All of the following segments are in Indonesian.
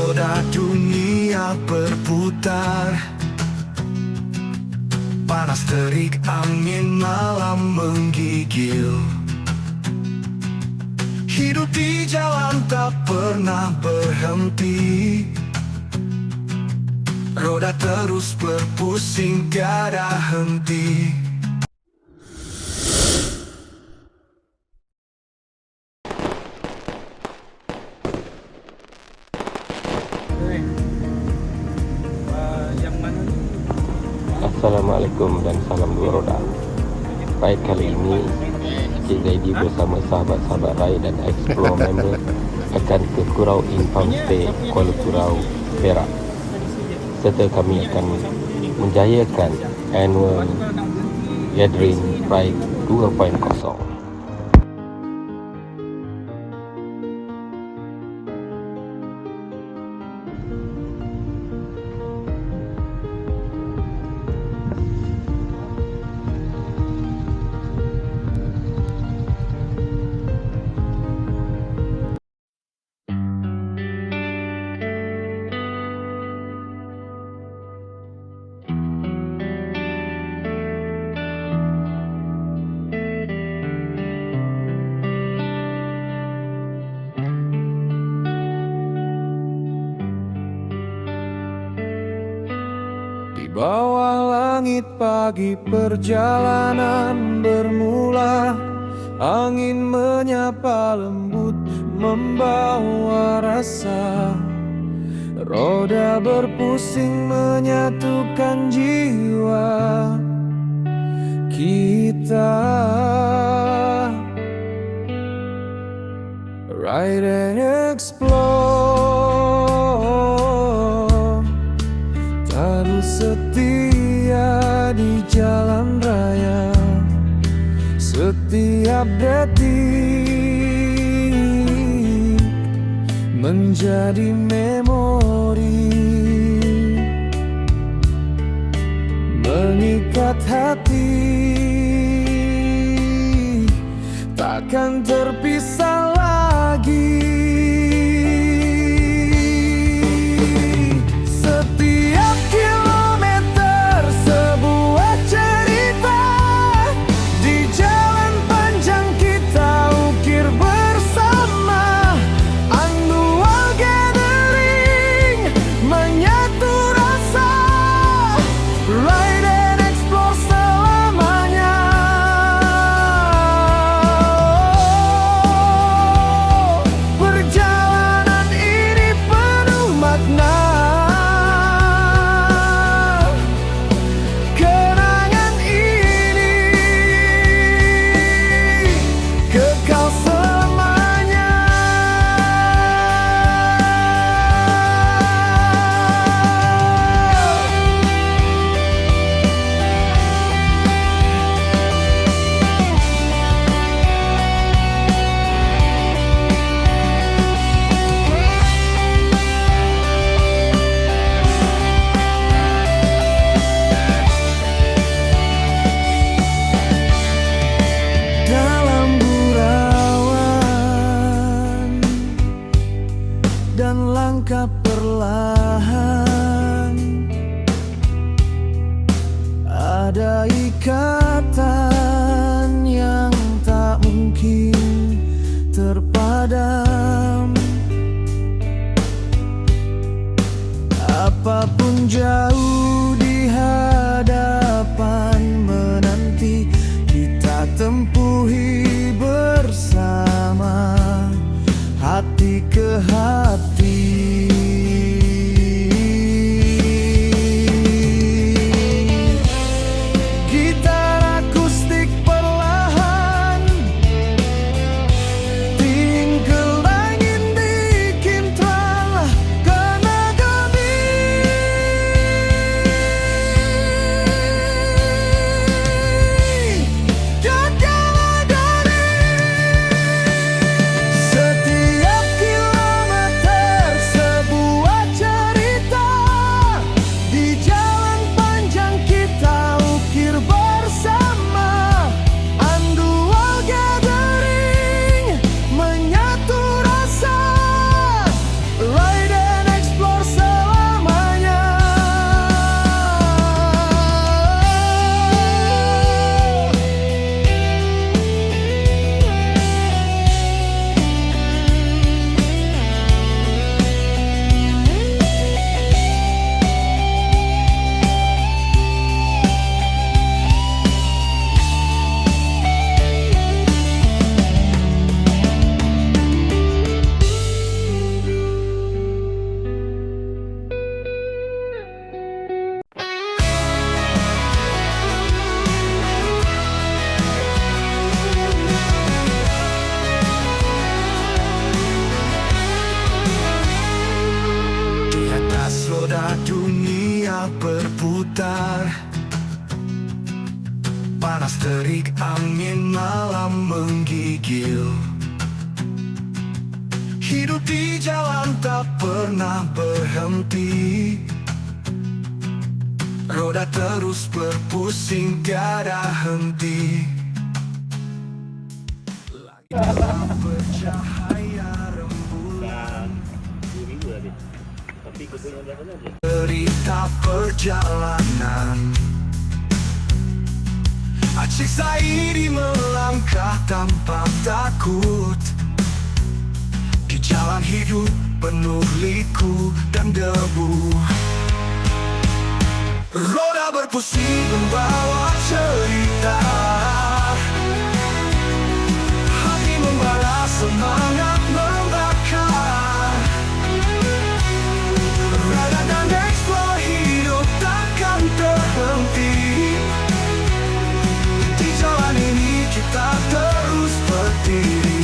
Roda dunia berputar, panas terik angin malam menggigil. Hidup di jalan tak pernah berhenti, roda terus berpusing tiada henti. Assalamualaikum dan salam dua roda. Baik, kali ini Cik Zaidi bersama sahabat-sahabat Rai dan Explore member akan ke Kurau In Farmstay, Kuala Kurau, Perak, serta kami akan menjayakan annual gathering Pride 2.0. Bawah langit pagi perjalanan bermula, angin menyapa lembut membawa rasa, roda berpusing menyatukan jiwa kita. Ride and explore, taruh setia di jalan raya, setiap detik menjadi memori, mengikat hati, takkan terpisah lagi. Setiap kilometer sebuah cerita, di jalan panjang kita ukir bersama. Annual gathering menyatu rasa, ride and explore selamanya. Perjalanan ini penuh makna, kenangan ini kekal selamanya. Dalam gurauan dan langkah perlahan, ada ikatan yang tak mungkin terpadam. Apapun jauh di hadapan menanti, kita tempuhi bersama, hati ke hati. Gitar akustik perlahan, tinggal angin bikin terang kena gemi. Jaga memanggil. Hidup di jalan tak pernah berhenti, roda terus berpusing tiada henti. Langit bercahaya rembulan, cerita perjalanan. Acik Saidi melangkah tanpa takut di jalan hidup penuh liku dan debu. Roda berpusing membawa cerita, hati membara, semangat membakar. Rada dan eksplor hidup takkan terhenti. Di jalan ini kita terus berdiri.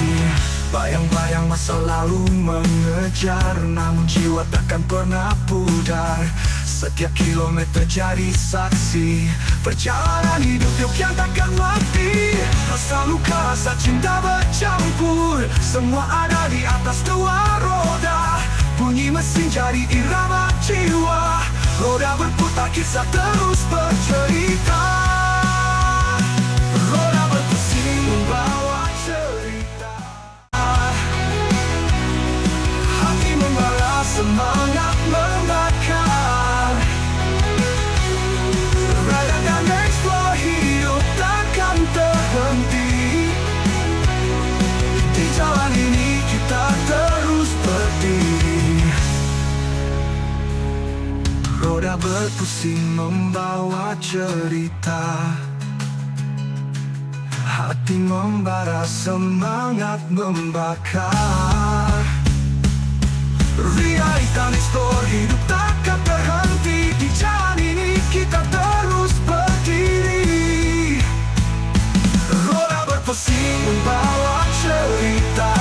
Bayang-bayang masa lalu mengejar, namun jiwa takkan pernah pudar. Setiap kilometer jadi saksi perjalanan hidup yang takkan mati. Rasa luka, rasa cinta bercampur, semua ada di atas dua roda. Bunyi mesin jadi irama jiwa, roda berputar, kisah terus bercerita. Roda berpusing membawa cerita, hati membara, semangat membakar. Rada dan eksplor hidup takkan terhenti. Di jalan ini kita terus berdiri. Roda berpusing membawa cerita, hati membara, semangat membakar. Realita eksplor hidup takkan terhenti. Di jalan ini kita terus berdiri. Roda berpusing membawa cerita,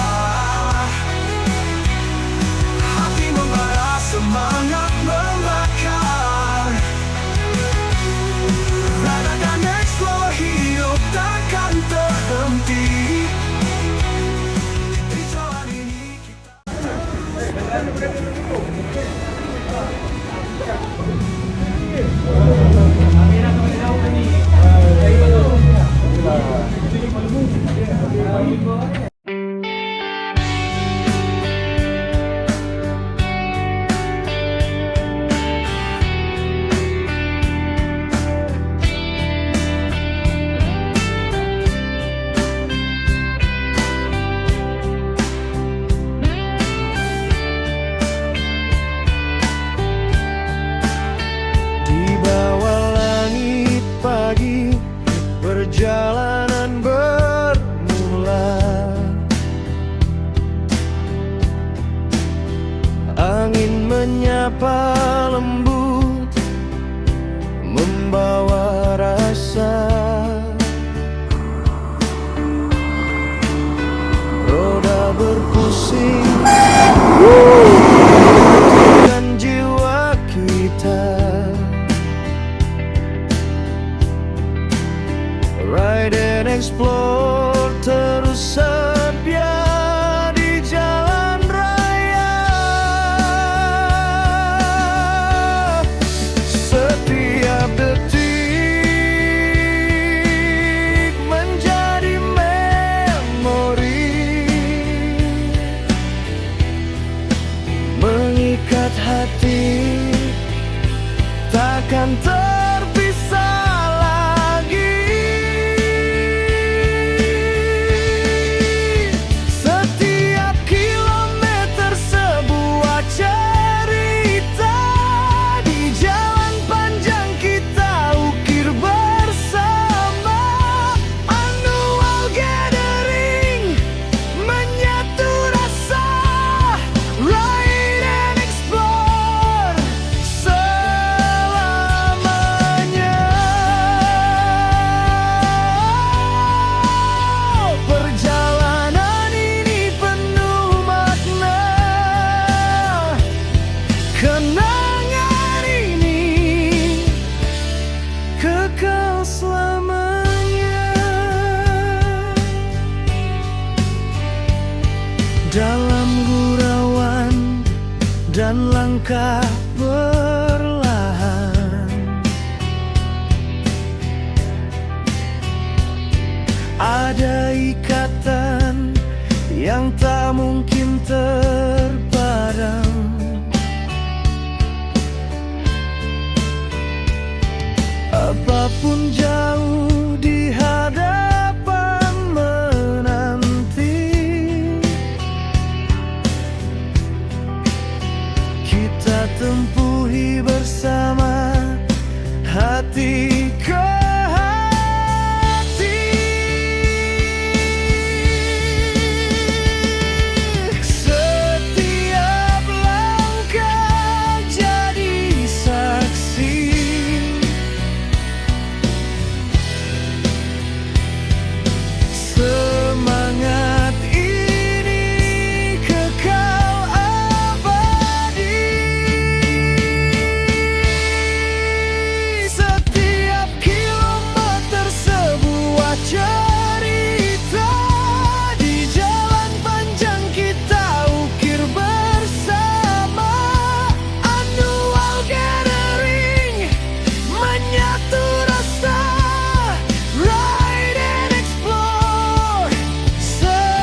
hati membara, semangat membakar. Rada dan eksplor hidup takkan terhenti. Di jalan ini kita Di bawah langit pagi perjalanan bermula. melangkah perlahan. Ada ikatan yang tak mungkin terpadam. Apapun jauh di hadapan menanti, kita tempuhi bersama, hati ke hati. Setiap langkah jadi saksi, semangat ini kekal abadi. Setiap kilometer sebuah cerita, di jalan panjang kita ukir bersama. Annual gathering menyatu rasa, ride and explore selamanya.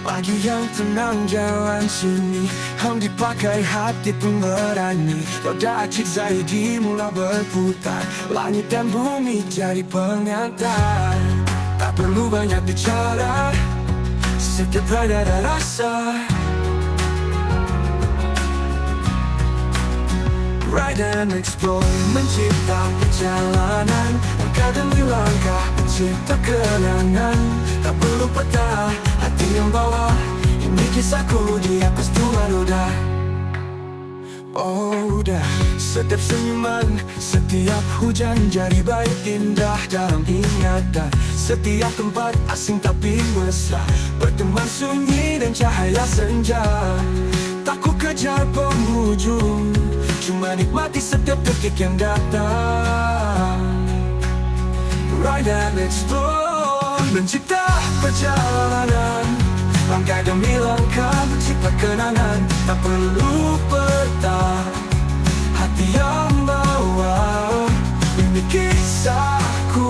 Pagi yang tenang jalan sini, hang dipakai hati pemberani. Roda acik Zaidi mula berputar, langit dan bumi jadi pengantar. Tak perlu banyak bicara, setiap ada rasa. Ride and explore, mencipta perjalanan, langkah demi langkah, mencipta kenangan. Tak perlu peta, hati yang bawa, ini kisahku di atas dua roda. Oh dah, setiap senyuman, setiap hujan jadi bait indah dalam ingatan. Setiap tempat asing tapi mesra, berteman sunyi dan cahaya senja. Tak ku kejar penghujung, cuma nikmati setiap detik yang datang. Ride and explore, mencipta perjalanan, langkah demi langkah mencipta kenangan. Tak perlu peta, hati yang bawa, ini kisahku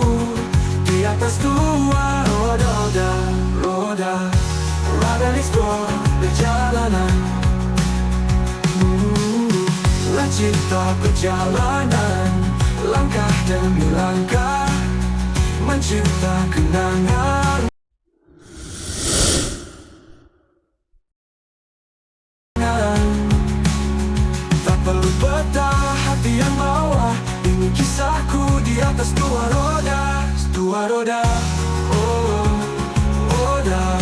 di atas dua roda. Ride and explore, perjalanan, mencipta perjalanan, langkah demi langkah mencipta kenangan. Tak perlu peta, hati yang bawa, ini kisahku di atas dua roda. Oh, roda.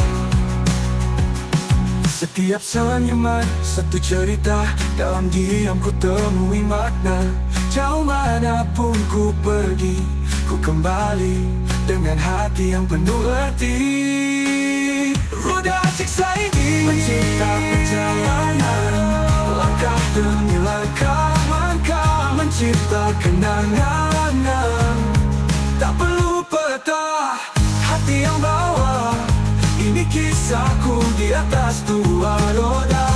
Setiap senyuman, satu cerita, dalam diam ku temui makna. Jauh manapun ku pergi, ku kembali dengan hati yang penuh arti. Roda acik Zaidi mencipta perjalanan, langkah demi langkah mencipta kenangan. Tak perlu peta, hati yang bawa, ini kisahku di atas dua roda.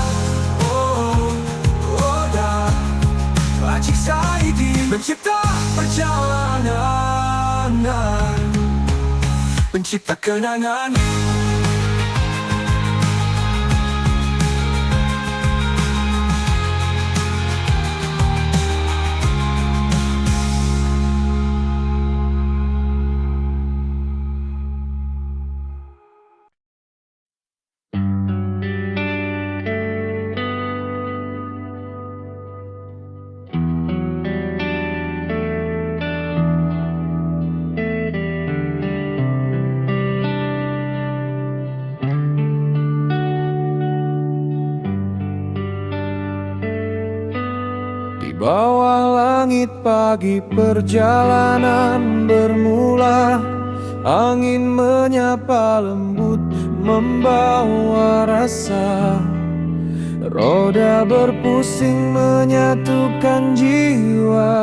Oh, roda. Acik Zaidi mencipta perjalanan, mencipta kenangan. bawah langit pagi perjalanan bermula. Angin menyapa lembut membawa rasa. Roda berpusing menyatukan jiwa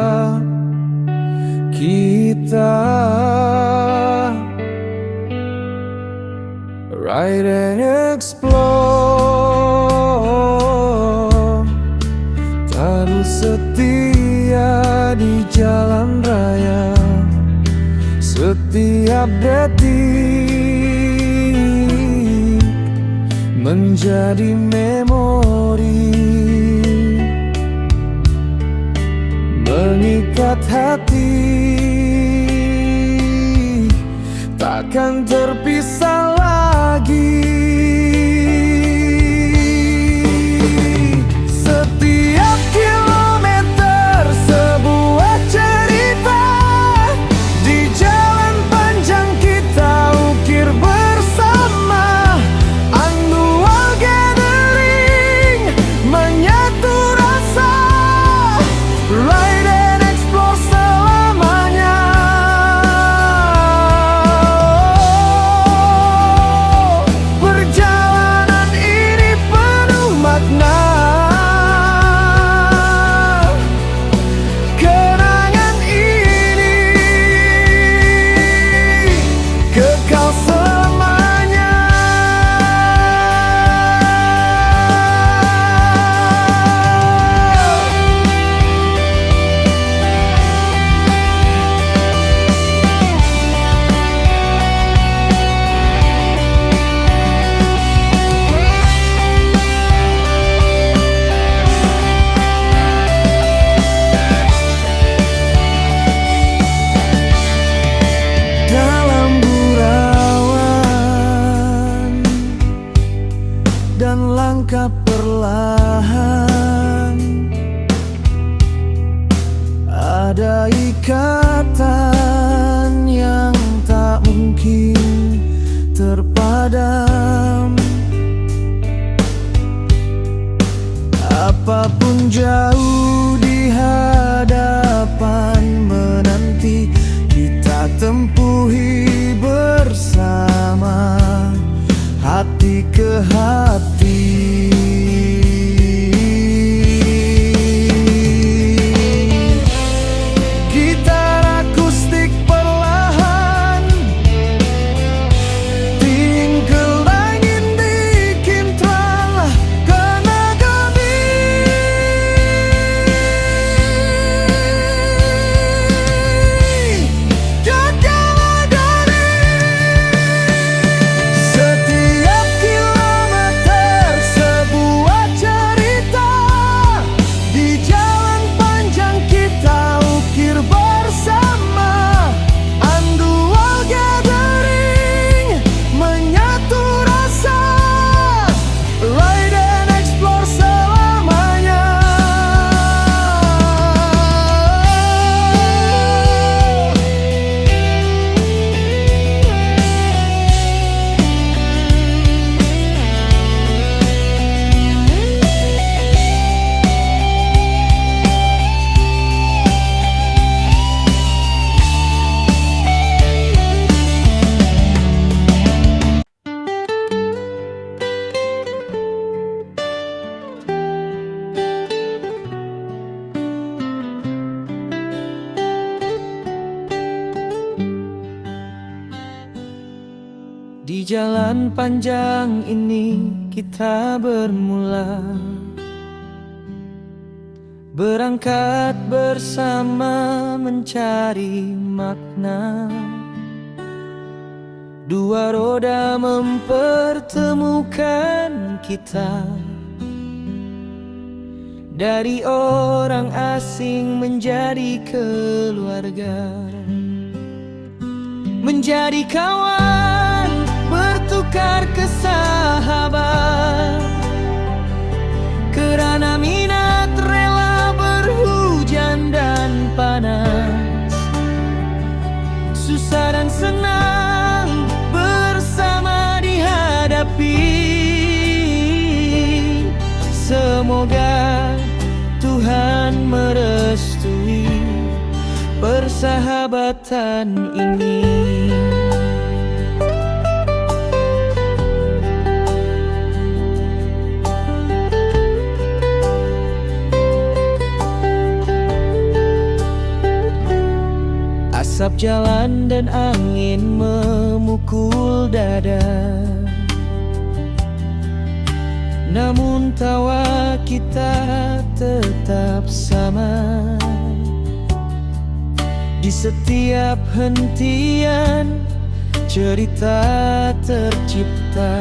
kita. Ride and explore, terus setia di jalan raya. Setiap detik menjadi memori, mengikat hati, takkan terpisah lagi. Setiap kilometer sebuah cerita, di jalan panjang kita ukir bersama. Annual gathering menyatu rasa. Ride and explore selamanya. Perjalanan ini penuh makna. Kenangan ini kekal selamanya. Dalam gurauan dan langkah perlahan, ada ikatan yang tak mungkin terpadam. Apapun jauh di hadapan menanti, kita tempuhi bersama, hati ke hati. Gitar akustik perlahan, tinggal angin bikin terang kena gemi. Jogja dari setiap kilometer sebuah cerita, di jalan panjang kita ukir bersama. Annual gathering menyatu rasa. Ride and explore selamanya. Di jalan panjang ini kita bermula, berangkat bersama mencari makna. Dua roda mempertemukan kita, dari orang asing menjadi keluarga, menjadi kawan, bertukar kesahabat. Kerana minat rela berhujan dan panas, susah dan senang bersama dihadapi. Semoga Tuhan meredam persahabatan ini. Asap jalan dan angin memukul dada, namun tawa kita tetap sama. Di setiap hentian cerita tercipta,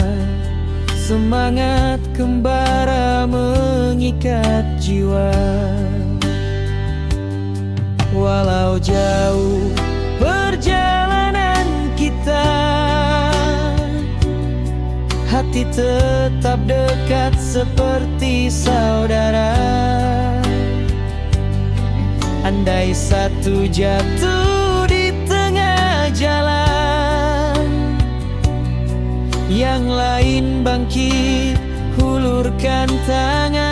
semangat kembara mengikat jiwa. Walau jauh perjalanan kita, hati tetap dekat seperti saudara. Andai satu jatuh di tengah jalan, yang lain bangkit hulurkan tangan.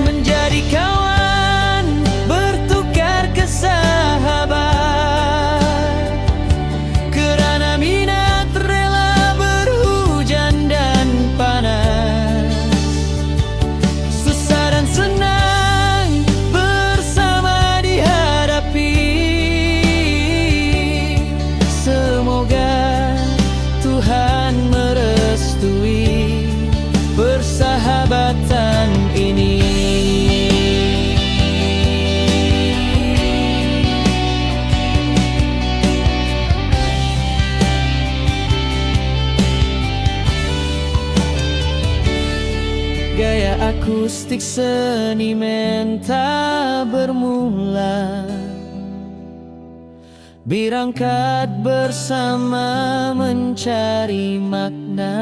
Menjadi kawan, bertukar kesahabat, kerana minat rela berhujan dan panas. Susah dan senang bersama dihadapi. Semoga Tuhan merestui persahabatan ini. Gaya akustik senimen tak bermula, berangkat bersama mencari makna.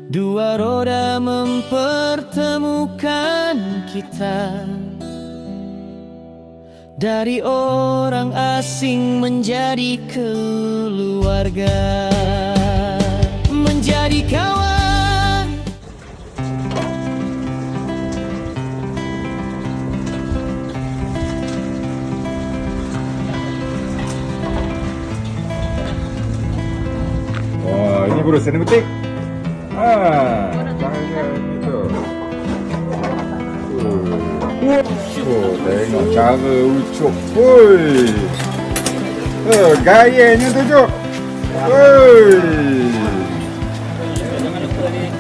Dua roda mempertemukan kita, dari orang asing menjadi keluarga, menjadi kawan. Wah, ini bro, seni betik. Jangan itu. Tengok cara ucuk. Woi. Gayanya tu, Cuk. Woi. Jangan lupa ni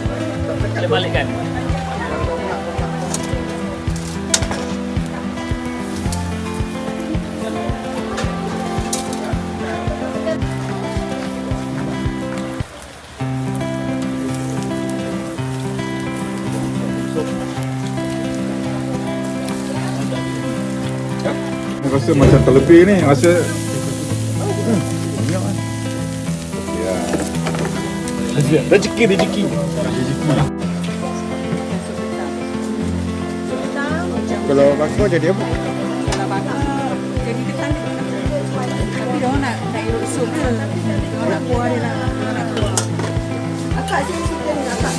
ada balikkan. Rasa macam terlebih ni, rasa banyak kan. Ya. Rezeki. Kalau bakar jadi apa? Kalau bakar jadi ketan. Tapi dia nak elok sup ke. Dia nak kuah dia nak kuah. Akak sini kita ni akak.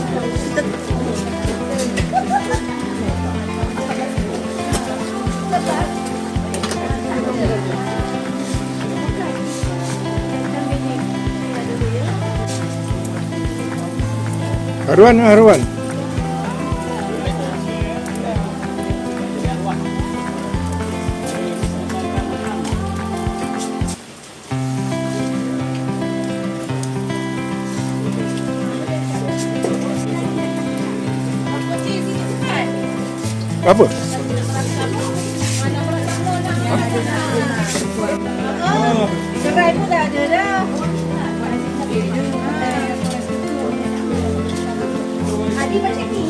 Haruan. Apa? Serai pun dah ada dah. Adi macam ni.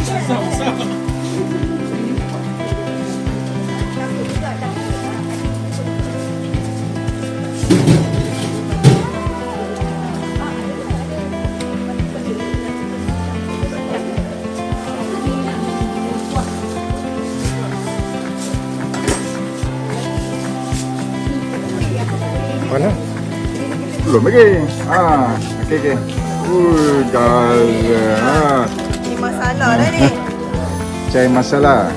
Mana? Belum lagi. Okey. Gaza. Ni masalah dah ni. Cari masalah.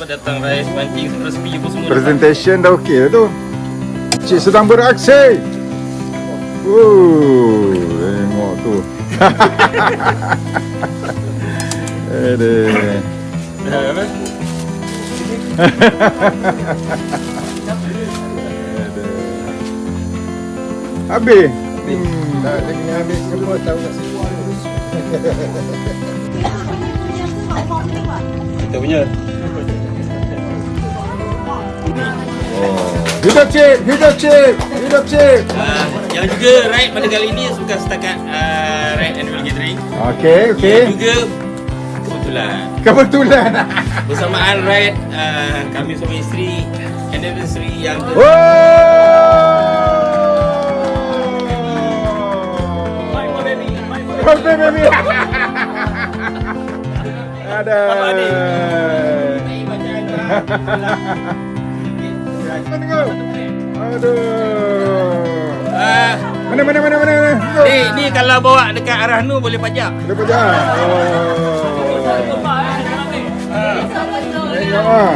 Datang raih mancing resmi pun semua. Presentation dah okey dah tu. Cik sedang beraksi. Tengok tu. Aduh. Habis. Dah kena habis semua tahu kat sini. Kita punya. Hidup cik, hidup cik, hidup cik. Yang juga ride pada kali ini bukan setakat ride annual gathering. Okey, okey. Yang juga kebetulan Kebetulan. bersamaan ride kami suami isteri anniversary yang ke Baby. Ada. Tengok. Aduh. Mana. ni kalau bawa dekat arah nu boleh pajak. Ada pajak. Tengok ah.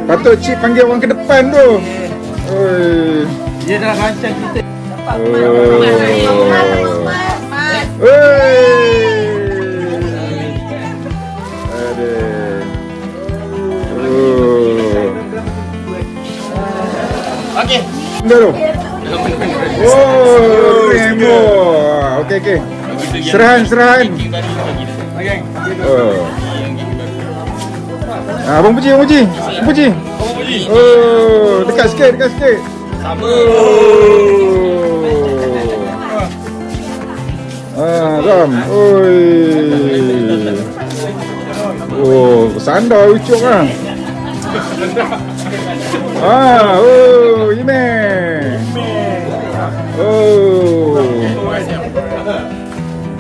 Patut cik panggil orang ke depan tu. Dia dah rancang kita. Okey. Dulu. Oh, Remo. Okey. Serahan. Oh. Abang puji. Oh, dekat sikit. Sama. Ram. Oi. Oh, sandal ucuk ah. Ime.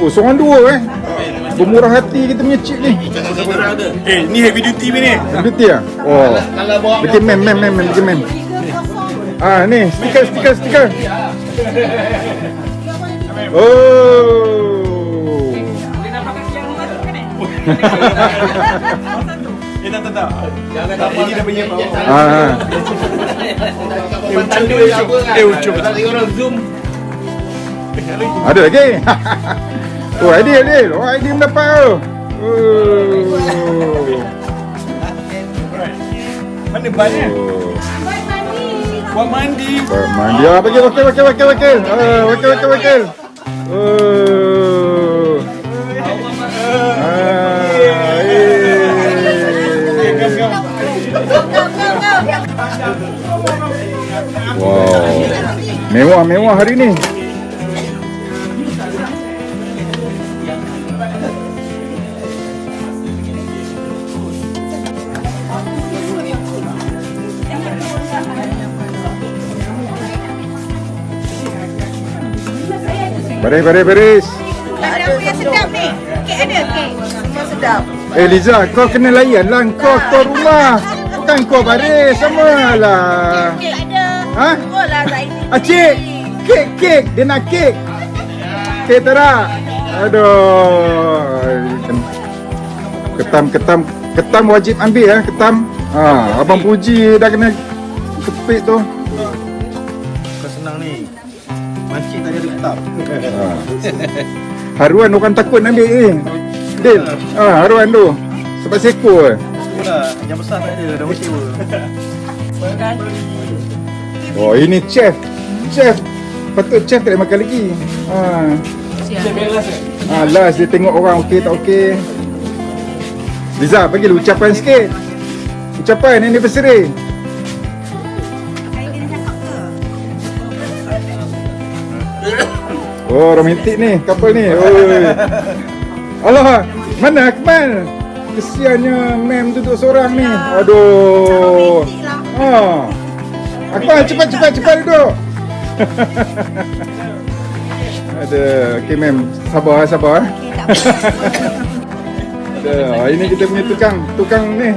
Seorang dua bermurah hati kita punya cik ni. Ni heavy duty ni. Heavy duty ah? Oh. Kalau bawa Bikin mem. Ni stiker. Oh. tak. Ini dah punya power. Ucup. Ucup. Tadi orang zoom. Ada lagi. Oh, Aidil. Oh, Aidil mendapat. Mana bannya? Buat mandi. Bagi wakil. Wakil. Wow. Mewah hari ni. Baris. Ada punya sedap ni. Kek ada kek. Semua sedap. Liza, kau kena layan lah. Kau rumah. Bukan kau baris sama lah. Kek ada. Ha? Oh lah Zaini. Cik, kek. Dia nak kek. Kek tak? Aduh. Ketam wajib ambil ya, ketam. Abang puji dah kena kepit tu. Kau senang ni. Mancing tak ada ketam. Haruan orang takut ambil ni. Dil. Haruan tu. Sebab seko Itulah, yang besar tak ada, dah sewa. Oh, ini chef. Patut chef tak boleh makan lagi. Last dia tengok orang okey tak okey. Liza, bagilah ucapan sikit. Ucapan anniversary. Oh, romantik ni, couple ni. Oi. Alah, mana Akmal? Kesiannya mem duduk seorang ni. Aduh. Akmal cepat duduk. Okey mem, sabar. Ini kita punya tukang ni.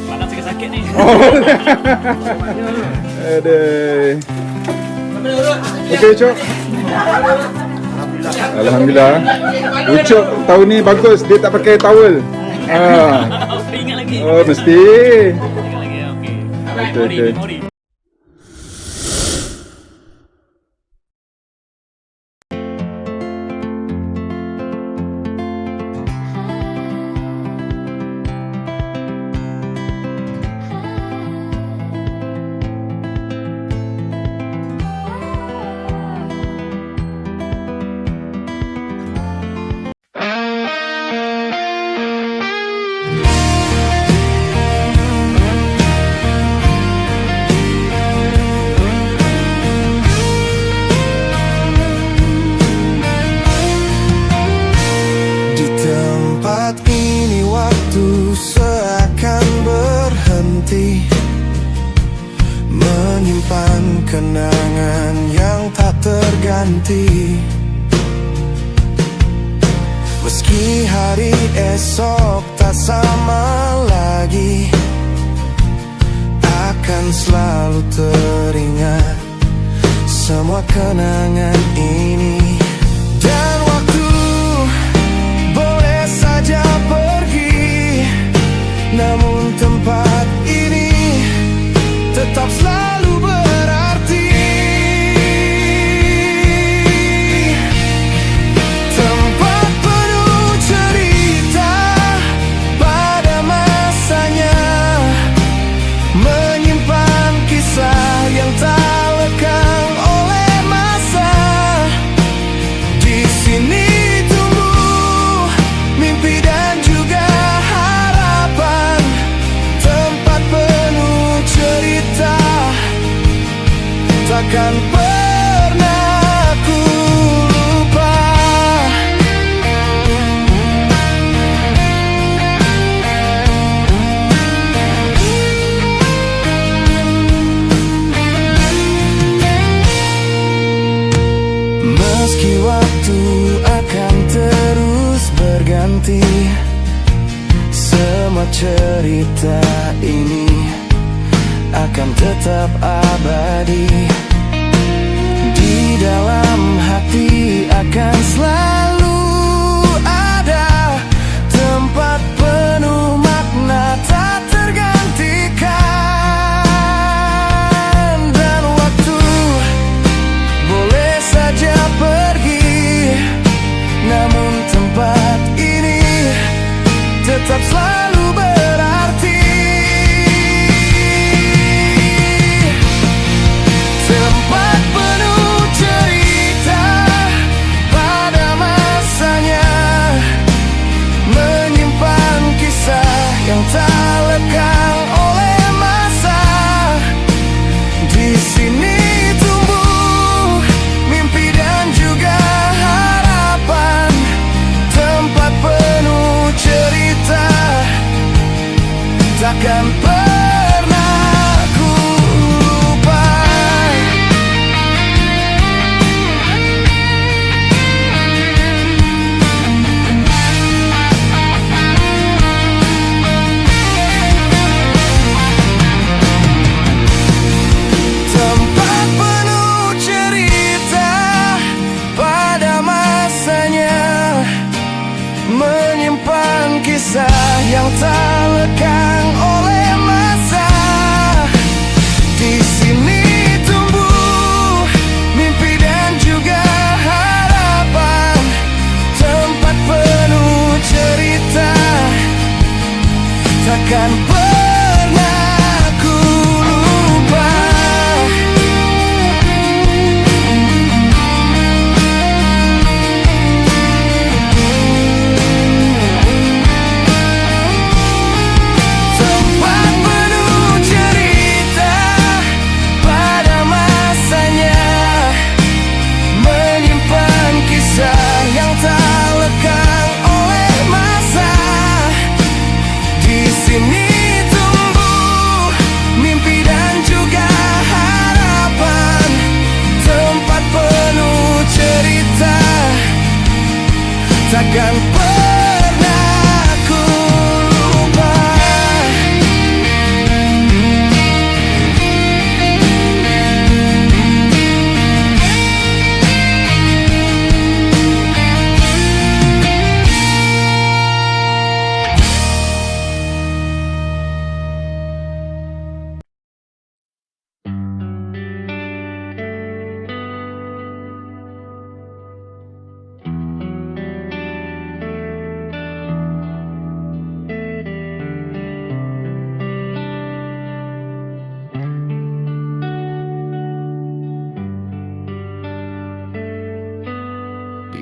Panas sakit ni. Okey, Cok. Alhamdulillah. Ucup tahun ni bagus, dia tak pakai towel. Ingat lagi. Oh, mesti. Ingat lagi ya, okey. Alright, Okey, okey. memori. Di tempat ini waktu seakan berhenti, menyimpan kenangan yang tak terganti. Meski hari esok tak sama lagi, akan selalu teringat semua kenangan ini. Dan waktu boleh saja pergi, namun tempat ini tetap selalu berarti. Tempat penuh cerita pada masanya, menyimpan kisah yang tak lekang oleh masa. Di sini tumbuh mimpi dan juga harapan, tempat penuh cerita takkan pernah ku lupa. Meski waktu akan terus berganti, semua cerita ini akan tetap abadi. Di dalam hati akan selalu ada tempat penuh makna tak tergantikan. Dan waktu boleh saja pergi, namun tempat ini tetap selalu berarti. Tempat penuh cerita pada masa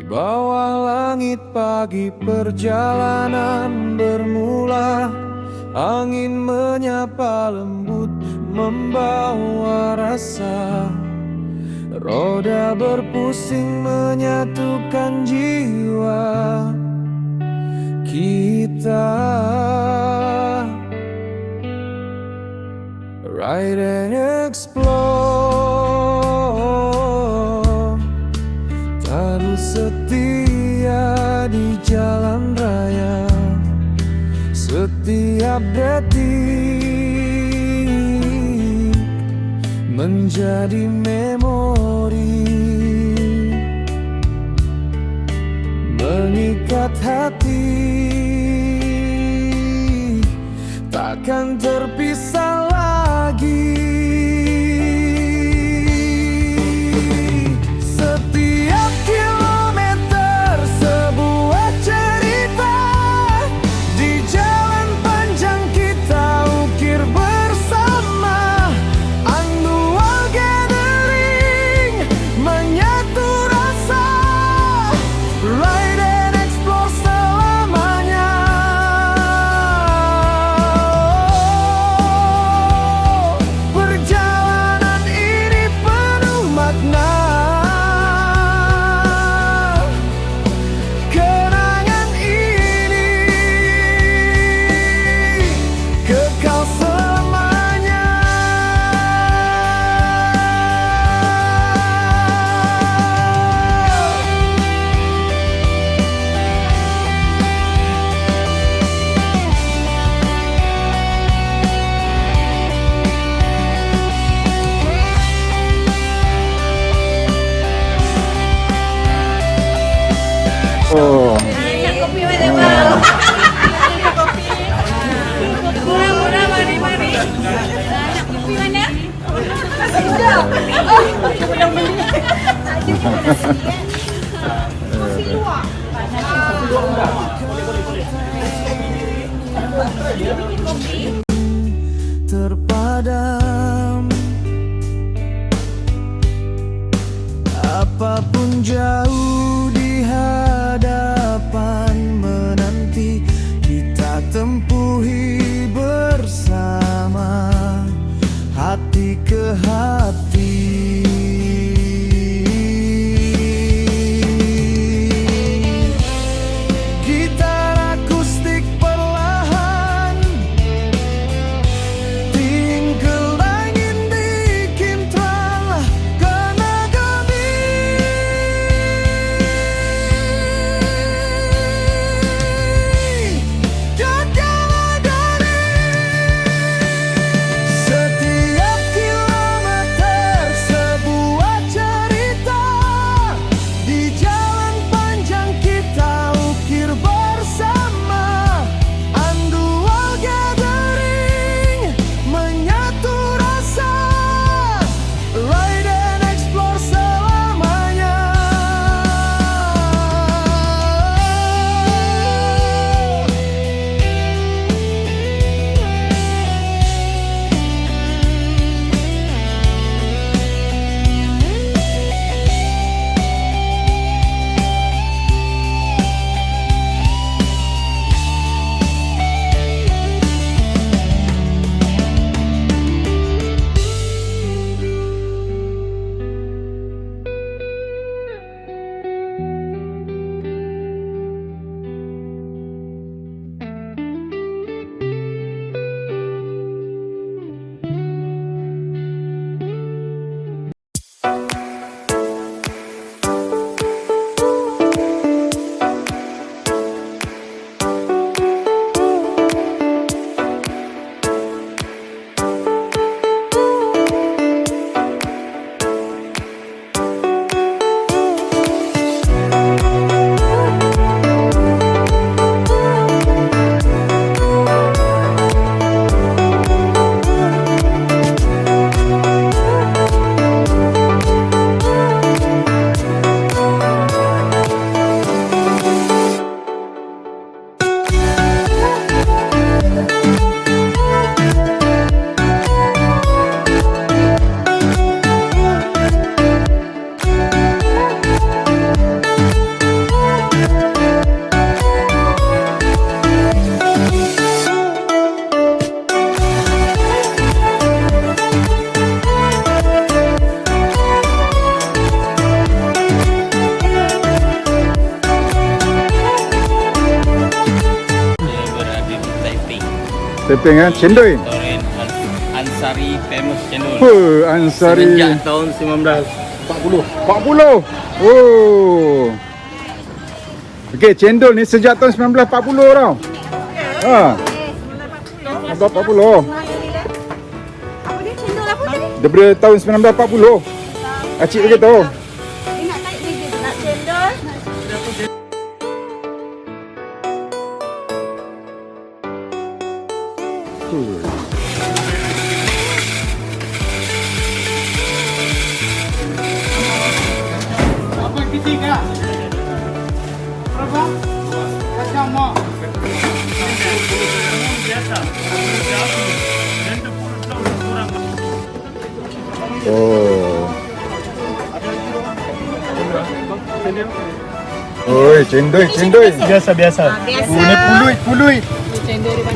bawah langit pagi perjalanan bermula. Angin menyapa lembut membawa rasa. Roda berpusing menyatukan jiwa kita. Ride and explore, terus setia di jalan raya. Setiap detik menjadi memori, mengikat hati, takkan terpisah lagi. Setiap kilometer sebuah cerita, di jalan panjang kita ukir bersama. Annual gathering menyatu rasa. Ride and explore selamanya. Perjalanan ini penuh makna. Kenangan ini kekal selamanya. Oh, Nak kopi mana bang? Nak kopi. Murah-murah, mari-mari. Nak kopi mana? Sudah. Oh, belum beli. Kopi luar. Terpadam, apapun jauh di hadapan menanti, kita tempuhi bersama, hati ke hati. Gitar akustik perlahan, tinggal angin bikin terang karena kami. Jalan dari setiap kilometer Tepeng kan? Cendol. Restoran Ansari famous cendol. Ansari. Sejak tahun 1940. 40. Oh. Okey, cendol ni sejak tahun 1940 tau. Ha. 1940. Apa dia cendol apa tadi? Daripada tahun 1940. Acik bagi tahu. Dia nak tarik dia nak cendol. Oh. Oi, cendol. Biasa. Biasa. Ini puluit.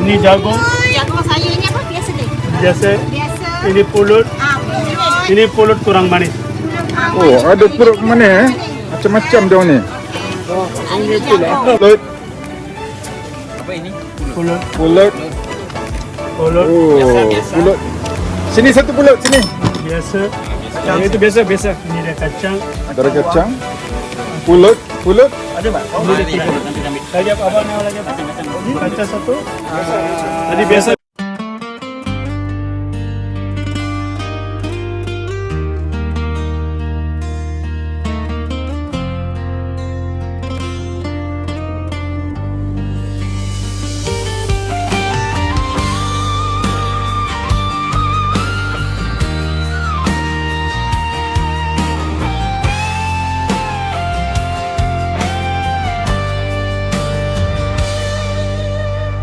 Ini jagung, Jagung sayur ini apa? Biasa deh. biasa. Biasa. Ini pulut, Pulut. ini pulut kurang manis. Oh, ada perut mana Macam-macam dia ni. Ini jagung. Pulut. Pulut, Pulut. pulut, Oh, pulut. Sini satu pulut sini. biasa. Yang itu biasa. Ini dia kacang. Ada kacang. Pulut. Ada tak? Ini dia tiga. Lagi apa? Abang nak lagi apa? Kacang satu. Tadi biasa.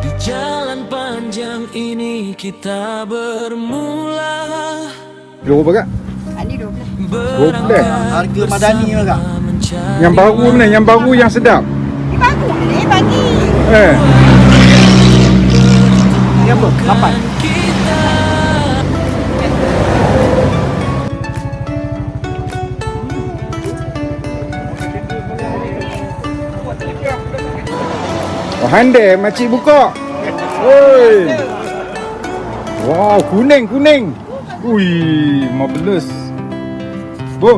Di jalan panjang ini kita bermula. Berapa kak? Ini 12. 12. Harga madani juga. Yang baru mana? Yang baru yang sedap. Ini bagus ni bagi. Ini apa? 8. Oh, handai makcik buka. Oi. Wow, kuning. Ui, marvelous. Bu.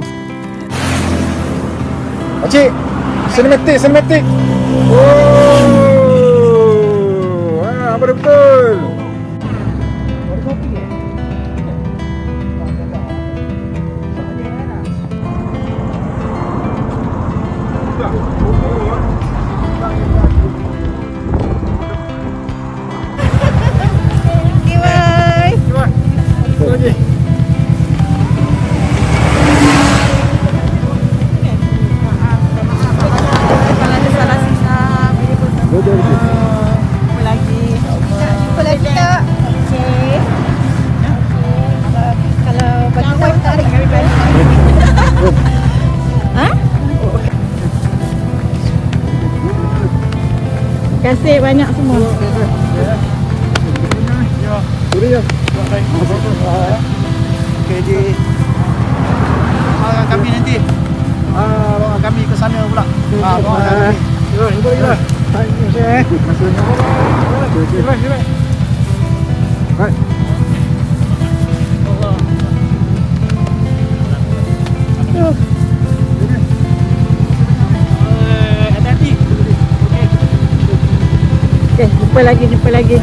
Makcik, cinematic. Oh. Apa betul? Kalau ada salah silap, apa lagi? Jumpa lagi tak? Okey. Kalau bagi tahu tarik kami balik. Ha? Terima kasih banyak semua. Okey, di bawa kami nanti. Bawa kami ke sana pula. Bawa kami. Jom. Okey, jumpa lagi.